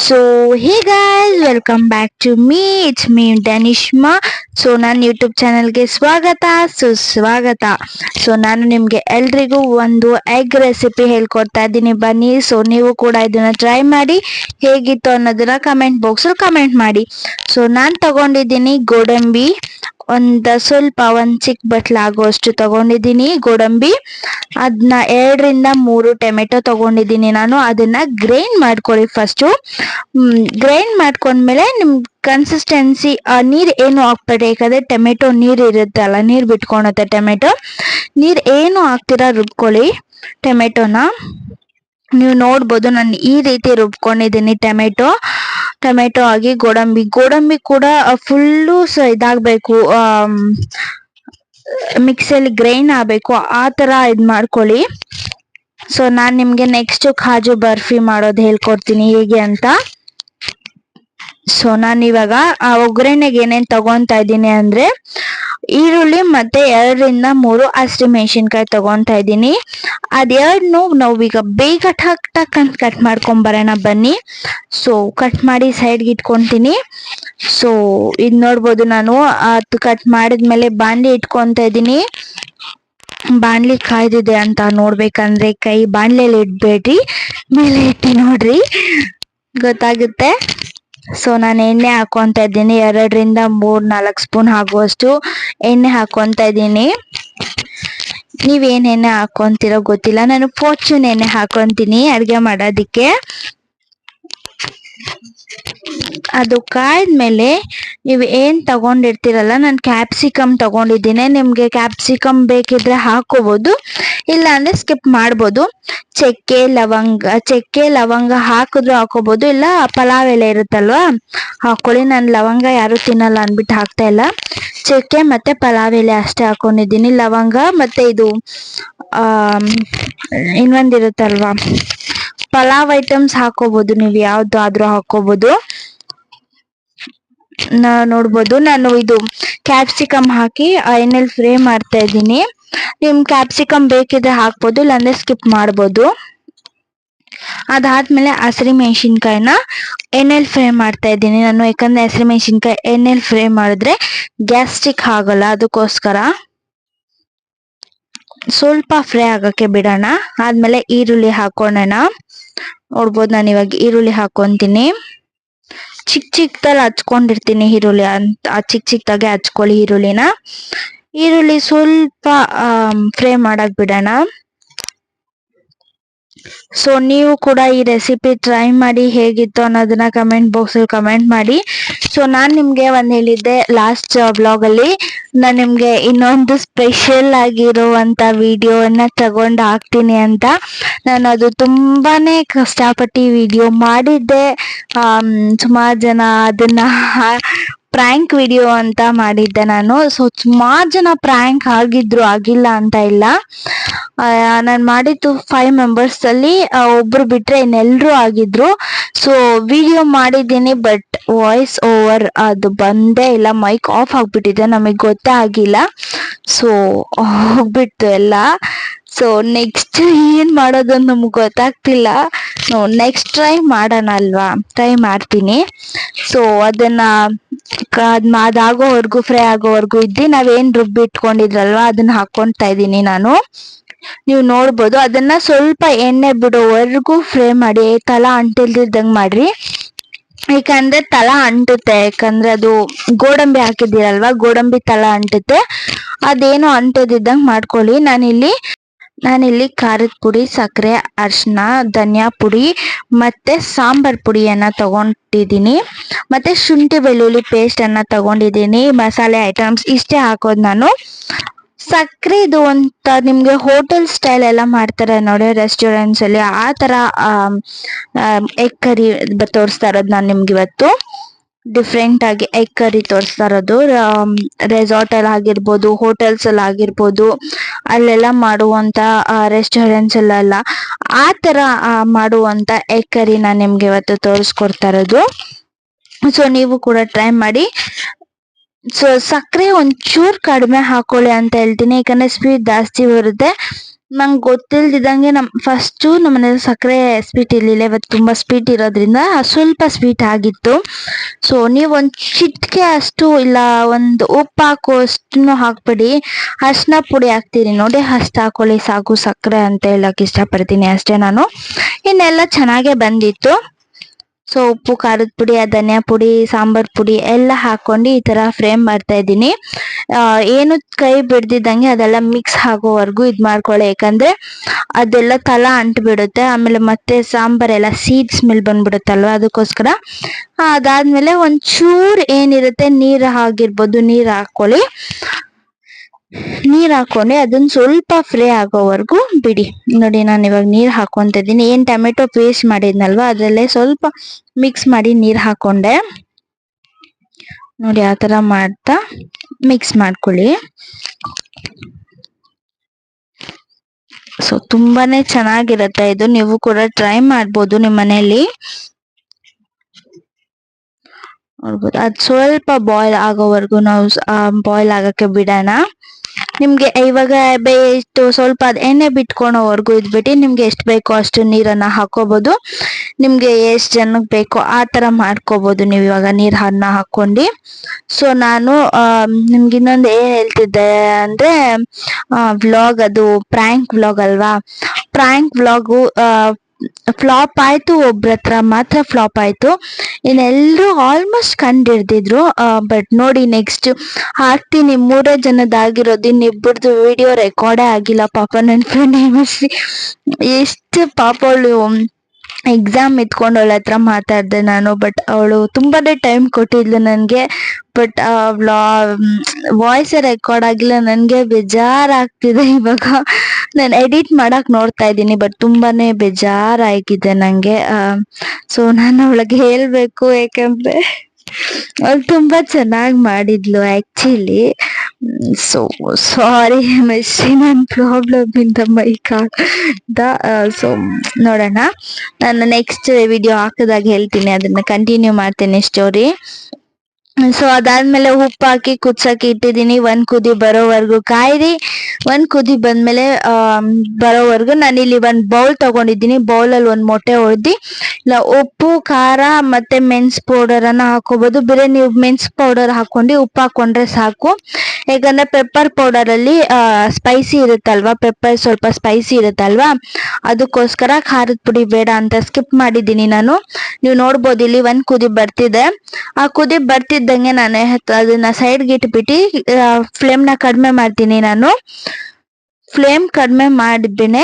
So hey guys, welcome back to me. It's me Danishma. So ನನ್ನ YouTube ಚಾನಲ್ಗೆ ಸ್ವಾಗತ, ಸುಸ್ವಾಗತ. ಸೊ ನಾನು ನಿಮಗೆ ಎಲ್ರಿಗೂ ಒಂದು ಎಗ್ ರೆಸಿಪಿ ಹೇಳ್ಕೊಡ್ತಾ ಇದ್ದೀನಿ, ಬನ್ನಿ. ಸೊ ನೀವು ಕೂಡ ಇದನ್ನ ಟ್ರೈ ಮಾಡಿ, ಹೇಗಿತ್ತು ಅನ್ನೋದನ್ನ ಕಮೆಂಟ್ ಬಾಕ್ಸಲ್ಲಿ ಕಮೆಂಟ್ ಮಾಡಿ. ಸೊ ನಾನು ತಗೊಂಡಿದ್ದೀನಿ ಗೋಡಂಬಿ, ಒಂದ್ ಚಿಕ್ಕ ಬಟ್ಲ ಆಗುವಷ್ಟು ತಗೊಂಡಿದ್ದೀನಿ ಗೋಡಂಬಿ. ಅದನ್ನ 2 ರಿಂದ 3 ಟೊಮೆಟೊ ತಗೊಂಡಿದ್ದೀನಿ ನಾನು. ಅದನ್ನ ಗ್ರೈಂಡ್ ಮಾಡ್ಕೊಳ್ಳಿ ಫಸ್ಟು. ಗ್ರೈಂಡ್ ಮಾಡ್ಕೊಂಡ್ಮೇಲೆ ನಿಮ್ ಕನ್ಸಿಸ್ಟೆನ್ಸಿ, ನೀರ್ ಏನು ಹಾಕ್ಬೇಡಿ, ಯಾಕಂದ್ರೆ ಟೊಮೆಟೊ ನೀರ್ ಇರುತ್ತಲ್ಲ, ನೀರ್ ಬಿಟ್ಕೊಳತ್ತೆ ಟೊಮೆಟೊ. ನೀರ್ ಏನು ಹಾಕ್ತೀರಾ ರುಬ್ಕೊಳ್ಳಿ ಟೊಮೆಟೊನ. ನೀವು ನೋಡ್ಬೋದು ನಾನು ಈ ರೀತಿ ರುಬ್ಕೊಂಡಿದ್ದೀನಿ ಟೊಮೆಟೊ ಆಗಿ ಗೋಡಂಬಿ ಕೂಡ ಫುಲ್ಲು ಇದಾಗಬೇಕು, ಮಿಕ್ಸಿಯಲ್ಲಿ ಗ್ರೈಂಡ್ ಆಗಬೇಕು, ಆ ಥರ ಇದು ಮಾಡ್ಕೊಳ್ಳಿ. ಸೊ ನಾನು ನಿಮಗೆ ನೆಕ್ಸ್ಟ್ ಕಾಜು ಬರ್ಫಿ ಮಾಡೋದು ಹೇಳ್ಕೊಡ್ತೀನಿ ಹೇಗೆ ಅಂತ. ಸೊ ನಾನಿವಾಗ ಒಗ್ಗರಣೆಗೆ ಏನೇನು ತಗೊತಾ ಇದ್ದೀನಿ ಅಂದ್ರೆ, ಈರುಳ್ಳಿ ಮತ್ತೆ 2 ರಿಂದ 3 ಹಸಿಮೆಣಸಿನ್ಕಾಯಿ ತಗೊತಾ ಇದ್ದೀನಿ. ಅದೆರಡನ್ನು ನಾವೀಗ ಬೇಗ ಟಕ್ ಟಕ್ ಅಂತ ಕಟ್ ಮಾಡ್ಕೊಂಬರೋಣ ಬನ್ನಿ. ಸೊ ಕಟ್ ಮಾಡಿ ಸೈಡ್ಗೆ ಇಟ್ಕೊತೀನಿ. ಸೊ ಇದು ನೋಡ್ಬೋದು, ನಾನು ಅದು ಕಟ್ ಮಾಡಿದ್ಮೇಲೆ ಬಾಣಲಿ ಇಟ್ಕೊತಾ ಇದ್ದೀನಿ. ಬಾಣಲಿ ಕಾಯ್ದಿದೆ ಅಂತ ನೋಡ್ಬೇಕಂದ್ರೆ ಕೈ ಬಾಣಲೆಯಲ್ಲಿ ಇಡ್ಬೇಡ್ರಿ, ಮೇಲೆ ಇಟ್ಟು ನೋಡ್ರಿ, ಗೊತ್ತಾಗುತ್ತೆ. ಸೊ ನಾನು ಎಣ್ಣೆ ಹಾಕೊಂತ ಇದ್ದೀನಿ, 2 ರಿಂದ 3-4 ಸ್ಪೂನ್ ಆಗುವಷ್ಟು ಎಣ್ಣೆ ಹಾಕೊಂತ ಇದ್ದೀನಿ. ನೀವೇನ್ ಎಣ್ಣೆ ಹಾಕೊಂತೀರೋ ಗೊತ್ತಿಲ್ಲ, ನಾನು ಫಾರ್ಚೂನ್ ಎಣ್ಣೆ ಹಾಕೊಂತೀನಿ ಅಡ್ಗೆ ಮಾಡೋದಿಕ್ಕೆ. ಅದು ಕಾಯ್ದ್ಮೇಲೆ ನೀವು ಏನ್ ತಗೊಂಡಿರ್ತೀರಲ್ಲ, ನಾನು ಕ್ಯಾಪ್ಸಿಕಮ್ ತಗೊಂಡಿದ್ದೀನಿ. ನಿಮ್ಗೆ ಕ್ಯಾಪ್ಸಿಕಮ್ ಬೇಕಿದ್ರೆ ಹಾಕೋಬಹುದು, ಇಲ್ಲ ಅಂದ್ರೆ ಸ್ಕಿಪ್ ಮಾಡ್ಬೋದು. ಚಕ್ಕೆ ಲವಂಗ ಹಾಕಿದ್ರು ಹಾಕೋಬಹುದು, ಇಲ್ಲ ಪಲಾವ್ ಎಲೆ ಇರುತ್ತಲ್ವಾ ಹಾಕೊಳ್ಳಿ. ನಾನು ಲವಂಗ ಯಾರು ತಿನ್ನಲ್ಲ ಅನ್ಬಿಟ್ಟು ಹಾಕ್ತಾ ಇಲ್ಲ. ಚಕ್ಕೆ ಮತ್ತೆ ಪಲಾವ್ ಎಲೆ ಅಷ್ಟೇ ಹಾಕೊಂಡಿದ್ದೀನಿ. ಲವಂಗ ಮತ್ತೆ ಇದು ಇನ್ನೊಂದಿರುತ್ತಲ್ವಾ ಪಲಾವ್ ಐಟಮ್ಸ್ ಹಾಕೋಬಹುದು, ನೀವು ಯಾವ್ದಾದ್ರೂ ಹಾಕೋಬಹುದು. ನೋಡ್ಬೋದು ನಾನು ಇದು ಕ್ಯಾಪ್ಸಿಕಮ್ ಹಾಕಿ ಎಣ್ಣೆಲಿ ಫ್ರೈ ಮಾಡ್ತಾ ಇದ್ದೀನಿ. ನಿಮ್ ಕ್ಯಾಪ್ಸಿಕಮ್ ಬೇಕಿದ್ರೆ ಹಾಕ್ಬೋದು, ಇಲ್ಲಾಂದ್ರೆ ಸ್ಕಿಪ್ ಮಾಡ್ಬೋದು. ಅದಾದ್ಮೇಲೆ ಹಸಿಮೆಣಸಿನ್ಕಾಯಿನ ಎಣ್ಣೆಲಿ ಫ್ರೈ ಮಾಡ್ತಾ ಇದ್ದೀನಿ ನಾನು, ಯಾಕಂದ್ರೆ ಹಸಿಮೆಣಸಿನ್ಕಾಯಿ ಎಣ್ಣೆಲಿ ಫ್ರೈ ಮಾಡಿದ್ರೆ ಗ್ಯಾಸ್ಟ್ರಿಕ್ ಆಗಲ್ಲ, ಅದಕ್ಕೋಸ್ಕರ ಸ್ವಲ್ಪ ಫ್ರೈ ಆಗಕ್ಕೆ ಬಿಡೋಣ. ಆದ್ಮೇಲೆ ಈರುಳ್ಳಿ ಹಾಕೋಣ. ನೋಡ್ಬೋದು ನಾನು ಇವಾಗ ಈರುಳ್ಳಿ ಹಾಕೊಂತೀನಿ. ಚಿಕ್ಕದಾಗಿ ಹಚ್ಕೊಂಡಿರ್ತೀನಿ ಈರುಳ್ಳಿ, ಅಂತ ಚಿಕ್ಕದಾಗೆ ಹಚ್ಕೊಳ್ಳಿ ಈರುಳ್ಳಿನ. ಈರುಳ್ಳಿ ಸ್ವಲ್ಪ ಫ್ರೈ ಮಾಡಕ್ ಬಿಡೋಣ. ಸೊ ನೀವು ಕೂಡ ಈ ರೆಸಿಪಿ ಟ್ರೈ ಮಾಡಿ, ಹೇಗಿತ್ತು ಅನ್ನೋದನ್ನ ಕಮೆಂಟ್ ಬಾಕ್ಸ್ ಅಲ್ಲಿ ಕಮೆಂಟ್ ಮಾಡಿ. ಸೊ ನಾನ್ ನಿಮ್ಗೆ ಒಂದ್ ಹೇಳಿದ್ದೆ ಲಾಸ್ಟ್ ಬ್ಲಾಗ್ ಅಲ್ಲಿ, ನಾನ್ ನಿಮ್ಗೆ ಇನ್ನೊಂದು ಸ್ಪೆಷಲ್ ಆಗಿರುವಂತ ವಿಡಿಯೋನ ತಗೊಂಡು ಹಾಕ್ತೀನಿ ಅಂತ. ನಾನು ಅದು ತುಂಬಾನೇ ಕಷ್ಟಪಟ್ಟು ವಿಡಿಯೋ ಮಾಡಿದ್ದೆ. ಸುಮಾರು ಜನ ಅದನ್ನ ಪ್ರ್ಯಾಂಕ್ ವಿಡಿಯೋ ಅಂತ ಮಾಡಿದ್ದೆ ನಾನು. ಸೊ ಸುಮಾರು ಜನ ಪ್ರ್ಯಾಂಕ್ ಆಗಿಲ್ಲ ಅಂತ ಇಲ್ಲ. ನಾನು ಮಾಡಿದ್ದು 5 ಮೆಂಬರ್ಸ್ ಅಲ್ಲಿ ಒಬ್ರು ಬಿಟ್ರೆ ಇನ್ನೆಲ್ರು ಆಗಿದ್ರು. ಸೊ ವಿಡಿಯೋ ಮಾಡಿದ್ದೀನಿ, ಬಟ್ ವಾಯ್ಸ್ ಓವರ್ ಅದು ಬಂದೇ ಇಲ್ಲ, ಮೈಕ್ ಆಫ್ ಆಗ್ಬಿಟ್ಟಿದೆ, ನಮಗೆ ಗೊತ್ತೇ ಆಗಿಲ್ಲ. ಸೊ ಹೋಗ್ಬಿಡ್ತು ಎಲ್ಲ. ಸೊ ನೆಕ್ಸ್ಟ್ ಏನ್ ಮಾಡೋದು ನಮ್ಗೆ ಗೊತ್ತಾಗ್ತಿಲ್ಲ. ನೆಕ್ಸ್ಟ್ ಟ್ರೈ ಮಾಡೋಣ ಅಲ್ವಾ, ಟ್ರೈ ಮಾಡ್ತೀನಿ. ಸೊ ಅದನ್ನ ಅದಾಗೋವರೆಗೂ, ಫ್ರೈ ಆಗೋವರೆಗೂ ನಾವೇನ್ ರುಬ್ಬಿಟ್ಕೊಂಡಿದ್ರಲ್ವಾ ಅದನ್ನ ಹಾಕೊಂತಾ ಇದ್ದೀನಿ ನಾನು. ನೀವು ನೋಡ್ಬೋದು, ಅದನ್ನ ಸ್ವಲ್ಪ ಎಣ್ಣೆ ಬಿಡೋವರೆಗೂ ಫ್ರೈ ಮಾಡಿ, ತಲ ಅಂಟಿಲ್ದಿದ್ದಂಗ್ ಮಾಡ್ರಿ. ಯಾಕಂದ್ರೆ ತಲ ಅಂಟುತ್ತೆ, ಯಾಕಂದ್ರೆ ಅದು ಗೋಡಂಬಿ ಹಾಕಿದ್ದೀರಲ್ವಾ, ಗೋಡಂಬಿ ತಲ ಅಂಟುತ್ತೆ. ಅದೇನೋ ಅಂಟದಿದ್ದಂಗ್ ಮಾಡ್ಕೊಳ್ಳಿ. ನಾನಿಲ್ಲಿ ಖಾರದ ಪುಡಿ, ಸಕ್ಕರೆ, ಅರಿಶಿನ, ಧನಿಯಾ ಪುಡಿ ಮತ್ತೆ ಸಾಂಬಾರ್ ಪುಡಿಯನ್ನ ತಗೊಂಡಿದ್ದೀನಿ. ಮತ್ತೆ ಶುಂಠಿ ಬೆಳ್ಳುಳ್ಳಿ ಪೇಸ್ಟ್ ಅನ್ನ ತಗೊಂಡಿದ್ದೀನಿ. ಮಸಾಲೆ ಐಟಮ್ಸ್ ಇಷ್ಟೇ ಹಾಕೋದು ನಾನು. ಸಕ್ಕರೆದು ಅಂತ ನಿಮ್ಗೆ ಹೋಟೆಲ್ ಸ್ಟೈಲ್ ಎಲ್ಲ ಮಾಡ್ತಾರೆ ನೋಡಿ ರೆಸ್ಟೋರೆಂಟ್ಸ್ ಅಲ್ಲಿ, ಆ ತರ ಎಗ್ ಕರಿ ತೋರಿಸ್ತಾ ಇರೋದು ನಾನು ನಿಮ್ಗೆ ಇವತ್ತು. ಡಿಫ್ರೆಂಟ್ ಆಗಿ ಎಗ್ ಕರಿ ತೋರಿಸ್ತಾ ಇರೋದು. ರೆಸಾರ್ಟ್ ಅಲ್ಲಿ ಆಗಿರ್ಬೋದು, ಹೋಟೆಲ್ಸ್ ಅಲ್ಲಿ ಆಗಿರ್ಬೋದು, ಅಲ್ಲೆಲ್ಲ ಮಾಡುವಂತ ರೆಸ್ಟೋರೆಂಟ್ಸ್ ಅಲ್ಲೆಲ್ಲ ಆ ತರ ಮಾಡುವಂತ ಎಗ್ ಕರಿ ನಾನು ನಿಮ್ಗೆ ಇವತ್ತು ತೋರಿಸ್ಕೊಡ್ತಾ ಇರೋದು. ಸೊ ನೀವು ಕೂಡ ಟ್ರೈ ಮಾಡಿ. ಸೊ ಸಕ್ಕರೆ ಒಂಚೂರು ಕಡಿಮೆ ಹಾಕೊಳ್ಳಿ ಅಂತ ಹೇಳ್ತೀನಿ, ಯಾಕಂದ್ರೆ ಸ್ವೀಟ್ ಜಾಸ್ತಿ ಬರುತ್ತೆ. ನಂಗೆ ಗೊತ್ತಿಲ್ದಿದಂಗೆ ಫಸ್ಟು ನಮ್ಮನೇಲಿ ಸಕ್ಕರೆ ಸ್ವೀಟ್ ಇರಲಿಲ್ಲ, ಇವತ್ತು ತುಂಬ ಸ್ವೀಟ್ ಇರೋದ್ರಿಂದ ಸ್ವಲ್ಪ ಸ್ವೀಟ್ ಆಗಿತ್ತು. ಸೊ ನೀವು ಒಂದು ಚಿಟಿಕೆ ಅಷ್ಟು ಇಲ್ಲ ಒಂದು ಉಪ್ಪು ಹಾಕುವಷ್ಟು ಹಾಕ್ಬಿಡಿ. ಅರಿಶಿನ ಪುಡಿ ಹಾಕ್ತೀರಿ ನೋಡಿ, ಅಷ್ಟು ಹಾಕೊಳ್ಳಿ ಸಾಕು, ಸಕ್ಕರೆ ಅಂತ ಹೇಳಕ್ ಇಷ್ಟಪಡ್ತೀನಿ ಅಷ್ಟೇ ನಾನು. ಇನ್ನೆಲ್ಲ ಚೆನ್ನಾಗೇ ಬಂದಿತ್ತು. ಸೊ ಉಪ್ಪು, ಖಾರದ ಪುಡಿ, ಧನಿಯಾ ಪುಡಿ, ಸಾಂಬಾರ್ ಪುಡಿ ಎಲ್ಲ ಹಾಕೊಂಡು ಈ ತರ ಫ್ರೇಮ್ ಮಾಡ್ತಾ ಇದ್ದೀನಿ. ಏನು ಕೈ ಬಿಡ್ದಿದ್ದಂಗೆ ಅದೆಲ್ಲ ಮಿಕ್ಸ್ ಆಗೋವರೆಗೂ ಇದ್ ಮಾಡ್ಕೊಳ್ಳಿ, ಯಾಕಂದ್ರೆ ಅದೆಲ್ಲ ತಲ ಅಂಟ್ಬಿಡುತ್ತೆ. ಆಮೇಲೆ ಮತ್ತೆ ಸಾಂಬಾರೆಲ್ಲ ಸೀಡ್ ಸ್ಮೆಲ್ ಬಂದ್ಬಿಡುತ್ತಲ್ವ, ಅದಕ್ಕೋಸ್ಕರ. ಅದಾದ್ಮೇಲೆ ಒಂಚೂರು ಏನಿರುತ್ತೆ ನೀರು ಆಗಿರ್ಬೋದು, ನೀರು ಹಾಕೊಳ್ಳಿ. ನೀರ್ ಹಾಕೊಂಡು ಅದನ್ನ ಸ್ವಲ್ಪ ಫ್ರೈ ಆಗೋವರೆಗೂ ಬಿಡಿ. ನೋಡಿ ನಾನು ಇವಾಗ ನೀರ್ ಹಾಕೊಂತ ಇದ್ದೀನಿ. ಏನ್ ಟೊಮೆಟೊ ಪೇಸ್ಟ್ ಮಾಡಿದ್ನಲ್ವಾ ಅದ್ರಲ್ಲೇ ಸ್ವಲ್ಪ ಮಿಕ್ಸ್ ಮಾಡಿ ನೀರ್ ಹಾಕೊಂಡೆ. ನೋಡಿ ಆತರ ಮಾಡ್ತಾ ಮಿಕ್ಸ್ ಮಾಡ್ಕೊಳ್ಳಿ. ಸೊ ತುಂಬಾನೇ ಚೆನ್ನಾಗಿರತ್ತೆ ಇದು, ನೀವು ಕೂಡ ಟ್ರೈ ಮಾಡ್ಬೋದು ನಿಮ್ಮ ಮನೆಯಲ್ಲಿ. ನೋಡ್ಬೋದು ಅದ್ ಸ್ವಲ್ಪ ಬಾಯ್ಲ್ ಆಗೋವರೆಗೂ ನಾವು ಬಾಯ್ಲ್ ಆಗಕ್ಕೆ ಬಿಡೋಣ. ನಿಮ್ಗೆ ಇವಾಗ ಎಷ್ಟು ಸ್ವಲ್ಪ ಅದ್ ಎಣ್ಣೆ ಬಿಟ್ಕೊಳೋವರೆಗೂ ಇದ್ಬಿಟ್ಟು ನಿಮ್ಗೆ ಎಷ್ಟು ಬೇಕೋ ಅಷ್ಟು ನೀರನ್ನ ಹಾಕೋಬಹುದು. ನಿಮ್ಗೆ ಎಷ್ಟು ಜನಕ್ಕೆ ಬೇಕೋ ಆ ತರ ಮಾಡ್ಕೋಬಹುದು ನೀವು ಇವಾಗ ನೀರನ್ನ ಹಾಕೊಂಡು. ಸೊ ನಾನು ನಿಮ್ಗೆ ಇನ್ನೊಂದು ಏನ್ ಹೇಳ್ತಿದ್ದೆ ಅಂದ್ರೆ, ವ್ಲಾಗ್ ಅದು ಪ್ರ್ಯಾಂಕ್ ವ್ಲಾಗ್ ಅಲ್ವಾ, ಪ್ರ್ಯಾಂಕ್ ವ್ಲಾಗು ಫ್ಲಾಪ್ ಆಯ್ತು, ಒಬ್ರ ಹತ್ರ ಮಾತ್ರ ಫ್ಲಾಪ್ ಆಯ್ತು, ಇನ್ನೆಲ್ಲರೂ ಆಲ್ಮೋಸ್ಟ್ ಕಂಡಿಡ್ದಿದ್ರು. ಬಟ್ ನೋಡಿ ನೆಕ್ಸ್ಟ್ ಹಾಕ್ತೀನಿ, 3 ಜನದಾಗಿರೋದು, ಇನ್ನಿಬ್ಬರದು ವಿಡಿಯೋ ರೆಕಾರ್ಡೇ ಆಗಿಲ್ಲ. ಪಾಪ ನನ್ನ ಫ್ರೆಂಡ್ ಹೇಮಶ್ರೀ ಎಷ್ಟು ಪಾಪ, ಅವಳು ಎಕ್ಸಾಮ್ ಇತ್ಕೊಂಡು ಅವಳ ಹತ್ರ ಮಾತಾಡ್ದೆ ನಾನು. ಬಟ್ ಅವಳು ತುಂಬಾನೇ ಟೈಮ್ ಕೊಟ್ಟಿದ್ಲು ನನಗೆ. ಬಟ್ ವಾಯ್ಸ್ ರೆಕಾರ್ಡ್ ಆಗಿಲ್ಲ, ನನ್ಗೆ ಬೇಜಾರಾಗ್ತಿದೆ ಇವಾಗ. ನಾನು ಎಡಿಟ್ ಮಾಡಕ್ ನೋಡ್ತಾ ಇದ್ದೀನಿ, ಬಟ್ ತುಂಬಾನೇ ಬೇಜಾರಾಗಿದೆ ನಂಗೆ. ಸೊ ನಾನು ಅವಳಿಗೆ ಹೇಳ್ಬೇಕು, ಯಾಕಂದ್ರೆ ಅವಳು ತುಂಬಾ ಚೆನ್ನಾಗಿ ಮಾಡಿದ್ಲು ಆಕ್ಚುಲಿ. ಸೊ ಸಾರಿ ಮೆಸ್ಸಿ, ನನ್ನ ಪ್ರಾಬ್ಲಮ್ ಇಂದ ಮೈಕ್ ಸೊ ನೋಡೋಣ, ನಾನು ನೆಕ್ಸ್ಟ್ ವಿಡಿಯೋ ಹಾಕಿದಾಗ ಹೇಳ್ತೀನಿ, ಅದನ್ನ ಕಂಟಿನ್ಯೂ ಮಾಡ್ತೇನೆ ಸ್ಟೋರಿ. ಸೊ ಅದಾದ್ಮೇಲೆ ಉಪ್ಪು ಹಾಕಿ ಕುದ್ಸಕ್ಕೆ ಇಟ್ಟಿದ್ದೀನಿ. 1 ಕುದಿ ಬರೋವರೆಗೂ ಕಾಯಿರಿ. 1 ಕುದಿ ಬಂದ್ಮೇಲೆ ಬರೋವರೆಗೂ ನಾನಿಲ್ಲಿ 1 ಬೌಲ್ ತಗೊಂಡಿದ್ದೀನಿ. ಬೌಲಲ್ಲಿ 1 ಮೊಟ್ಟೆ ಹೊಡೆದಿ, ಇಲ್ಲ ಉಪ್ಪು, ಖಾರ ಮತ್ತೆ ಮೆಣಸ್ ಪೌಡರ್ ಅನ್ನ ಹಾಕೋಬಹುದು. ಬೇರೆ ನೀವು ಮೆಣಸ್ ಪೌಡರ್ ಹಾಕೊಂಡು ಉಪ್ಪು ಹಾಕೊಂಡ್ರೆ ಸಾಕು. ಯಾಕಂದ್ರೆ ಪೆಪ್ಪರ್ ಪೌಡರ್ ಅಲ್ಲಿ ಸ್ಪೈಸಿ ಇರುತ್ತಲ್ವಾ, ಪೆಪ್ಪರ್ ಸ್ವಲ್ಪ ಸ್ಪೈಸಿ ಇರುತ್ತಲ್ವಾ, ಅದಕ್ಕೋಸ್ಕರ ಖಾರದ ಪುಡಿ ಬೇಡ ಅಂತ ಸ್ಕಿಪ್ ಮಾಡಿದ್ದೀನಿ ನಾನು. ನೀವು ನೋಡ್ಬೋದು ಇಲ್ಲಿ 1 ಕುದಿ ಬರ್ತಿದೆ. ಆ ಕುದಿ ಬರ್ತಿದ್ದಂಗೆ ನಾನು ಅದನ್ನ ಸೈಡ್ಗೆ ಇಟ್ಬಿಟ್ಟು ಫ್ಲೇಮ್ನ ಕಡಿಮೆ ಮಾಡ್ತೀನಿ. ನಾನು ಫ್ಲೇಮ್ ಕಡಿಮೆ ಮಾಡಿಬಿನೆ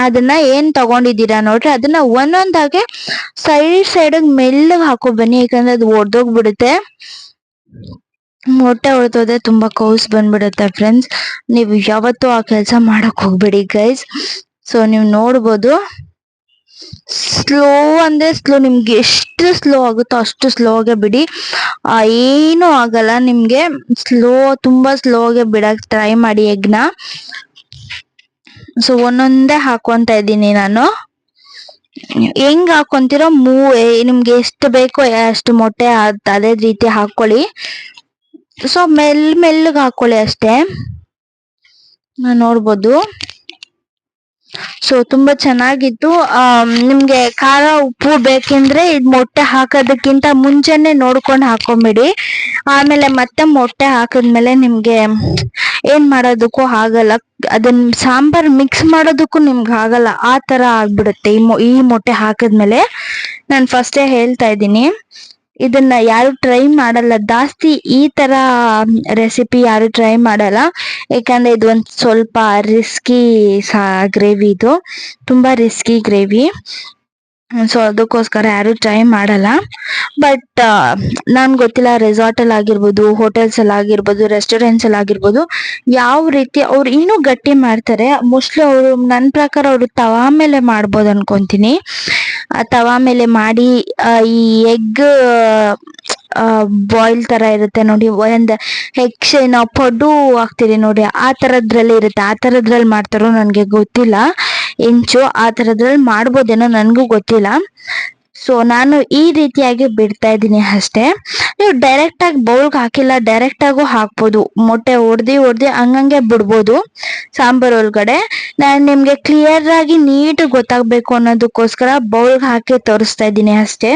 ಅದನ್ನ ಏನ್ ತಗೊಂಡಿದ್ದೀರಾ ನೋಡ್ರಿ, ಅದನ್ನ ಒಂದೊಂದಾಗೆ ಸೈಡ್ ಮೆಲ್ಲಗೆ ಹಾಕೋ ಬನ್ನಿ, ಯಾಕಂದ್ರೆ ಅದು ಒಡೆದೋಗ್ಬಿಡುತ್ತೆ. ಮೊಟ್ಟೆ ಹೊಡೆದೋದ್ರೆ ತುಂಬಾ ಕೌಸ್ ಬಂದ್ಬಿಡುತ್ತೆ ಫ್ರೆಂಡ್ಸ್. ನೀವು ಯಾವತ್ತೂ ಆ ಕೆಲಸ ಮಾಡಕ್ ಹೋಗ್ಬೇಡಿ ಗೈಸ್. ಸೊ ನೀವು ನೋಡ್ಬೋದು, ಸ್ಲೋ ಅಂದ್ರೆ ಸ್ಲೋ, ನಿಮ್ಗೆ ಎಷ್ಟು ಸ್ಲೋ ಆಗುತ್ತೋ ಅಷ್ಟು ಸ್ಲೋ ಆಗಿ ಬಿಡಿ, ಏನು ಆಗಲ್ಲ ನಿಮ್ಗೆ. ತುಂಬಾ ಸ್ಲೋ ಆಗಿ ಬಿಡಕ್ ಟ್ರೈ ಮಾಡಿ ಎಗ್ನ. ಸೊ ಒಂದೊಂದೇ ಹಾಕೊಂತ ಇದ್ದೀನಿ ನಾನು. ಹೆಂಗ್ ಹಾಕೊಂತಿರೋ ನಿಮ್ಗೆ ಎಷ್ಟು ಬೇಕೋ ಅಷ್ಟು ಮೊಟ್ಟೆ ಅದೇ ರೀತಿ ಹಾಕೊಳ್ಳಿ. ಸೊ ಮೆಲ್ಲಗೆ ಹಾಕೊಳ್ಳಿ ಅಷ್ಟೇ. ನೋಡ್ಬೋದು. ಸೊ ತುಂಬಾ ಚೆನ್ನಾಗಿತ್ತು. ನಿಮ್ಗೆ ಖಾರ ಉಪ್ಪು ಬೇಕೆಂದ್ರೆ ಇದ್ ಮೊಟ್ಟೆ ಹಾಕೋದಕ್ಕಿಂತ ಮುಂಚೆನೆ ನೋಡ್ಕೊಂಡು ಹಾಕೊಂಬಿಡಿ. ಆಮೇಲೆ ಮತ್ತೆ ಮೊಟ್ಟೆ ಹಾಕಿದ್ಮೇಲೆ ನಿಮ್ಗೆ ಏನ್ ಮಾಡೋದಕ್ಕೂ ಆಗಲ್ಲ, ಅದನ್ನ ಸಾಂಬಾರ್ ಮಿಕ್ಸ್ ಮಾಡೋದಕ್ಕೂ ನಿಮ್ಗೆ ಆಗಲ್ಲ, ಆ ತರ ಆಗ್ಬಿಡುತ್ತೆ ಈ ಮೊಟ್ಟೆ ಹಾಕಿದ್ಮೇಲೆ. ನಾನು ಫಸ್ಟೇ ಹೇಳ್ತಾ ಇದ್ದೀನಿ, ಇದನ್ನ ಯಾರು ಟ್ರೈ ಮಾಡಲ್ಲ ಜಾಸ್ತಿ, ಈ ತರ ರೆಸಿಪಿ ಯಾರು ಟ್ರೈ ಮಾಡಲ್ಲ, ಯಾಕಂದ್ರೆ ಇದು ಒಂದ್ ಸ್ವಲ್ಪ ರಿಸ್ಕಿ ಗ್ರೇವಿ, ಇದು ತುಂಬಾ ರಿಸ್ಕಿ ಗ್ರೇವಿ. ಸೊ ಅದಕ್ಕೋಸ್ಕರ ಯಾರು ಟ್ರೈ ಮಾಡಲ್ಲ. ಬಟ್ ನನ್ ಗೊತ್ತಿಲ್ಲ, ರೆಸಾರ್ಟ್ ಅಲ್ಲಿ ಆಗಿರ್ಬೋದು, ಹೋಟೆಲ್ಸ್ ಅಲ್ಲಿ ಆಗಿರ್ಬೋದು, ರೆಸ್ಟೋರೆಂಟ್ಸ್ ಅಲ್ಲಿ ಆಗಿರ್ಬೋದು, ಯಾವ ರೀತಿ ಅವ್ರು ಇನ್ನೂ ಗಟ್ಟಿ ಮಾಡ್ತಾರೆ. ಮೋಸ್ಟ್ಲಿ ಅವರು ನನ್ನ ಪ್ರಕಾರ ಅವರು ತವಾ ಮೇಲೆ ಮಾಡ್ಬೋದು ಅನ್ಕೊಂತೀನಿ. ಆ ತವಾ ಮೇಲೆ ಮಾಡಿ ಈ ಎಗ್ ಬಾಯ್ಲ್ ತರ ಇರುತ್ತೆ ನೋಡಿ, ಒಂದ್ ನಾವು ಪಡ್ಡು ಹಾಕ್ತಿರಿ ನೋಡಿ, ಆ ತರದ್ರಲ್ಲಿ ಇರುತ್ತೆ. ಆ ತರದ್ರಲ್ಲಿ ಮಾಡ್ತಾರೋ ನನ್ಗೆ ಗೊತ್ತಿಲ್ಲ, ಇಂಚು ಆ ತರದ್ರಲ್ಲಿ ಮಾಡ್ಬೋದೇನೋ, ನನ್ಗೂ ಗೊತ್ತಿಲ್ಲ. ಸೊ ನಾನು ಈ ರೀತಿಯಾಗಿ ಬಿಡ್ತಾ ಇದ್ದೀನಿ ಅಷ್ಟೇ. ನೀವು ಡೈರೆಕ್ಟ್ ಆಗಿ ಬೌಲ್ಗೆ ಹಾಕಿಲ್ಲ, ಡೈರೆಕ್ಟ್ ಆಗು ಹಾಕ್ಬೋದು. ಮೊಟ್ಟೆ ಹೊಡ್ದಿ ಹಂಗಂಗೆ ಬಿಡ್ಬೋದು ಸಾಂಬಾರ್ ಒಳಗಡೆ. ನಾನು ನಿಮ್ಗೆ ಕ್ಲಿಯರ್ ಆಗಿ ನೀಟ್ ಗೊತ್ತಾಗ್ಬೇಕು ಅನ್ನೋದಕ್ಕೋಸ್ಕರ ಬೌಲ್ಗೆ ಹಾಕಿ ತೋರಿಸ್ತಾ ಇದ್ದೀನಿ ಅಷ್ಟೇ.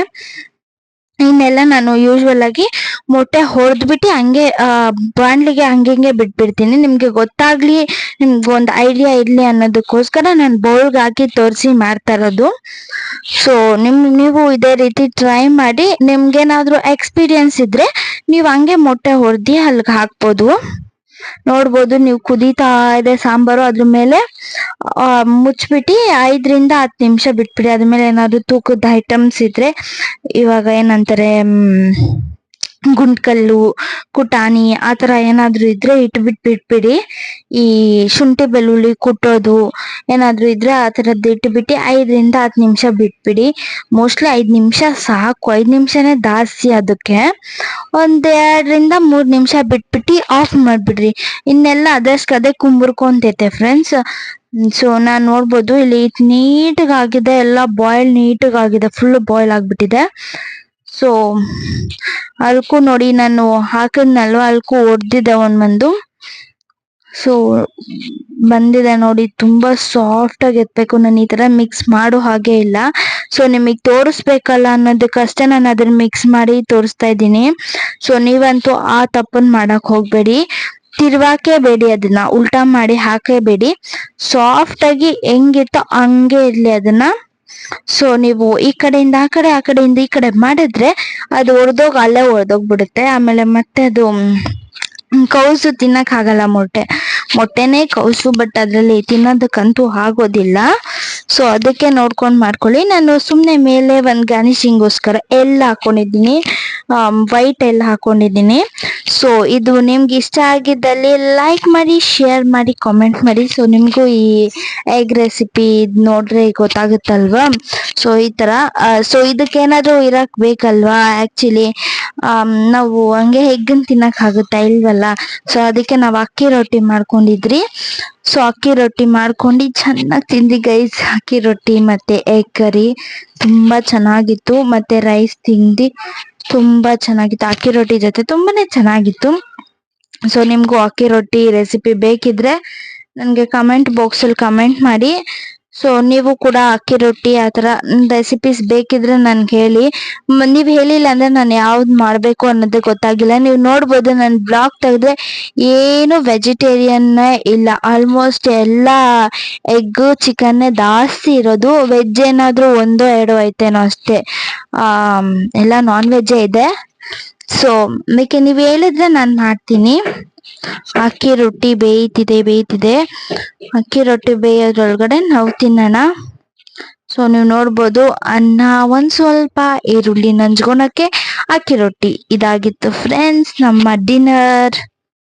ಇನ್ನೆಲ್ಲ ನಾನು ಯೂಶ್ವಲ್ ಆಗಿ ಮೊಟ್ಟೆ ಹೊಡೆದ್ಬಿಟ್ಟು ಹಂಗೆ ಬಾಣ್ಲಿಗೆ ಹಂಗೆ ಬಿಟ್ಬಿಡ್ತೀನಿ. ನಿಮ್ಗೆ ಗೊತ್ತಾಗ್ಲಿ, ನಿಮ್ಗೆ ಒಂದು ಐಡಿಯಾ ಇರ್ಲಿ ಅನ್ನೋದಕ್ಕೋಸ್ಕರ ನಾನು ಬೌಲ್ಗೆ ಹಾಕಿ ತೋರಿಸಿ ಮಾಡ್ತಾ ಇರೋದು. ಸೊ ನೀವು ಇದೇ ರೀತಿ ಟ್ರೈ ಮಾಡಿ. ನಿಮ್ಗೇನಾದ್ರೂ ಎಕ್ಸ್ಪೀರಿಯನ್ಸ್ ಇದ್ರೆ ನೀವು ಹಂಗೆ ಮೊಟ್ಟೆ ಹೊಡೆದಿ ಅಲ್ಲಿಗೆ ಹಾಕ್ಬೋದು. ನೋಡ್ಬೋದು ನೀವು ಕುದೀತಾ ಇದೆ ಸಾಂಬಾರು, ಅದ್ರ ಮೇಲೆ ಮುಚ್ಬಿಟ್ಟು 5-10 ನಿಮಿಷ ಬಿಟ್ಬಿಡಿ. ಅದ್ಮೇಲೆ ಏನಾದ್ರು ತೂಕದ ಐಟಮ್ಸ್ ಇದ್ರೆ, ಇವಾಗ ಏನಂತಾರೆ ಗುಂಡ್ಕಲ್ಲು, ಕುಟಾಣಿ ಆ ಥರ ಏನಾದ್ರು ಇದ್ರೆ ಬಿಟ್ಬಿಡಿ. ಈ ಶುಂಠಿ ಬೆಳ್ಳುಳ್ಳಿ ಕುಟ್ಟೋದು ಏನಾದ್ರು ಇದ್ರೆ ಆ ಥರದ್ದು ಇಟ್ಬಿಟ್ಟು 5-10 ನಿಮಿಷ ಬಿಟ್ಬಿಡಿ. ಮೋಸ್ಟ್ಲಿ 5 ನಿಮಿಷ ಸಾಕು, 5 ನಿಮಿಷನೇ ಜಾಸ್ತಿ. ಅದಕ್ಕೆ 1-2-3 ನಿಮಿಷ ಬಿಟ್ಬಿಟ್ಟು ಆಫ್ ಮಾಡ್ಬಿಡ್ರಿ. ಇನ್ನೆಲ್ಲ ಅದೇ ಕುಂಬರ್ಕೊಂತೈತೆ ಫ್ರೆಂಡ್ಸ್. ಸೊ ನಾನ್ ನೋಡ್ಬೋದು ಇಲ್ಲಿ ನೀಟಾಗಿದೆ, ಎಲ್ಲ ಬಾಯ್ಲ್ ನೀಟಾಗಿದೆ, ಫುಲ್ ಬಾಯ್ಲ್ ಆಗ್ಬಿಟ್ಟಿದೆ. ಸೊ ಅಲ್ಕು ನೋಡಿ ನಾನು ಹಾಕಿದ್ನಲ್ವ, ಅಲ್ಕು ಹೊಡ್ದಿದ್ದೆ ಒಂದು. ಸೊ ಬಂದಿದೆ ನೋಡಿ, ತುಂಬಾ ಸಾಫ್ಟ್ ಆಗಿ ಎತ್ಬೇಕು. ನಾನು ಈ ತರ ಮಿಕ್ಸ್ ಮಾಡೋ ಹಾಗೆ ಇಲ್ಲ. ಸೊ ನಿಮಗ್ ತೋರಿಸ್ಬೇಕಲ್ಲ ಅನ್ನೋದಕ್ಕಷ್ಟೇ ನಾನು ಅದನ್ನ ಮಿಕ್ಸ್ ಮಾಡಿ ತೋರಿಸ್ತಾ ಇದ್ದೀನಿ. ಸೊ ನೀವಂತೂ ಆ ತಪ್ಪನ್ ಮಾಡಕ್ ಹೋಗ್ಬೇಡಿ, ತಿರ್ವಾಕೆ ಬೇಡಿ, ಅದನ್ನ ಉಲ್ಟಾ ಮಾಡಿ ಹಾಕೇಬೇಡಿ. ಸಾಫ್ಟ್ ಆಗಿ ಹೆಂಗಿತ್ತೋ ಹಂಗೆ ಇರ್ಲಿ ಅದನ್ನ. ಸೊ ನೀವು ಈ ಕಡೆಯಿಂದ ಆ ಕಡೆ, ಆ ಕಡೆಯಿಂದ ಈ ಕಡೆ ಮಾಡಿದ್ರೆ ಅದು ಅಲ್ಲೇ ಹೊಡೆದೋಗ್ಬಿಡುತ್ತೆ. ಆಮೇಲೆ ಮತ್ತೆ ಅದು ಕೌಸು ತಿನ್ನಕ್ ಆಗಲ್ಲ. ಮೊಟ್ಟೆನೇ ಕೌಸು, ಬಟ್ ಅದ್ರಲ್ಲಿ ತಿನ್ನೋದಕ್ಕಂತೂ ಆಗೋದಿಲ್ಲ. ಸೊ ಅದಕ್ಕೆ ನೋಡ್ಕೊಂಡ್ ಮಾಡ್ಕೊಳ್ಳಿ. ನಾನು ಸುಮ್ನೆ ಮೇಲೆ ಒಂದ್ ಗಾರ್ನಿಶಿಂಗೋಸ್ಕರ ಎಲ್ಲ ಹಾಕೊಂಡಿದ್ದೀನಿ, ವೈಟ್ ಎಲ್ಲ ಹಾಕೊಂಡಿದ್ದೀನಿ. ಸೊ ಇದು ನಿಮ್ಗೆ ಇಷ್ಟ ಆಗಿದ್ದಲ್ಲಿ ಲೈಕ್ ಮಾಡಿ, ಶೇರ್ ಮಾಡಿ, ಕಾಮೆಂಟ್ ಮಾಡಿ. ಸೊ ನಿಮ್ಗೂ ಈ ಎಗ್ ರೆಸಿಪಿ ನೋಡ್ರೆ ಗೊತ್ತಾಗುತ್ತಲ್ವಾ. ಸೊ ಈ ತರ ಸೊ ಇದಕ್ಕೇನಾದ್ರೂ ಇರಕ್ ಬೇಕಲ್ವಾ, ಆಕ್ಚುಲಿ ನಾವು ಹಂಗೆ ಎಗ್ಗನ್ ತಿನ್ನಕ್ ಆಗುತ್ತಾ ಇಲ್ವಲ್ಲ. ಸೊ ಅದಕ್ಕೆ ನಾವು ಅಕ್ಕಿ ರೊಟ್ಟಿ ಮಾಡ್ಕೊಂಡಿದ್ರಿ. ಸೊ ಅಕ್ಕಿ ರೊಟ್ಟಿ ಮಾಡ್ಕೊಂಡು ಚೆನ್ನಾಗಿ ತಿಂದ್ವಿ ಗೈಸ್. ಅಕ್ಕಿ ರೊಟ್ಟಿ ಮತ್ತೆ ಎಗ್ ಕರಿ ತುಂಬಾ ಚೆನ್ನಾಗಿತ್ತು. ಮತ್ತೆ ರೈಸ್ ತಿಂದು ತುಂಬಾ ಚೆನ್ನಾಗಿತ್ತು. ಅಕ್ಕಿ ರೊಟ್ಟಿ ಜೊತೆ ತುಂಬಾನೇ ಚೆನ್ನಾಗಿತ್ತು. ಸೊ ನಿಮ್ಗೂ ಅಕ್ಕಿ ರೊಟ್ಟಿ ರೆಸಿಪಿ ಬೇಕಿದ್ರೆ ನನಗೆ ಕಮೆಂಟ್ ಬಾಕ್ಸ್ ಅಲ್ಲಿ ಕಮೆಂಟ್ ಮಾಡಿ. ಸೊ ನೀವು ಕೂಡ ಅಕ್ಕಿ ರೊಟ್ಟಿ ಆ ಥರ ರೆಸಿಪೀಸ್ ಬೇಕಿದ್ರೆ ನನ್ಗೆ ಹೇಳಿ. ನೀವು ಹೇಳಿಲ್ಲ ಅಂದ್ರೆ ನಾನು ಯಾವ್ದು ಮಾಡಬೇಕು ಅನ್ನೋದೇ ಗೊತ್ತಾಗಿಲ್ಲ. ನೀವು ನೋಡ್ಬೋದು ನನ್ನ ಬ್ಲಾಗ್ ತೆಗೆದ್ರೆ ಏನು ವೆಜಿಟೇರಿಯನ್ ಇಲ್ಲ, ಆಲ್ಮೋಸ್ಟ್ ಎಲ್ಲ ಎಗ್ ಚಿಕನ್ನೇ ಜಾಸ್ತಿ ಇರೋದು. ವೆಜ್ ಏನಾದರೂ 1-2 ಐತೇನೋ ಅಷ್ಟೇ, ಎಲ್ಲ ನಾನ್ ವೆಜ್ಜೇ ಇದೆ. ಸೊ ಬೇಕೆ ನೀವು ಹೇಳಿದ್ರೆ ನಾನು ಮಾಡ್ತೀನಿ. ಅಕ್ಕಿ ರೊಟ್ಟಿ ಬೇಯ್ತಿದೆ. ಅಕ್ಕಿ ರೊಟ್ಟಿ ಬೇಯೋದ್ರೊಳಗಡೆ ನಾವು ತಿನ್ನೋಣ. ಸೊ ನೀವು ನೋಡ್ಬೋದು ಅನ್ನ, ಒಂದ್ ಸ್ವಲ್ಪ ಈರುಳ್ಳಿ ನಂಚ್ಕೊಳಕ್ಕೆ, ಅಕ್ಕಿ ರೊಟ್ಟಿ. ಇದಾಗಿತ್ತು ಫ್ರೆಂಡ್ಸ್ ನಮ್ಮ ಡಿನ್ನರ್.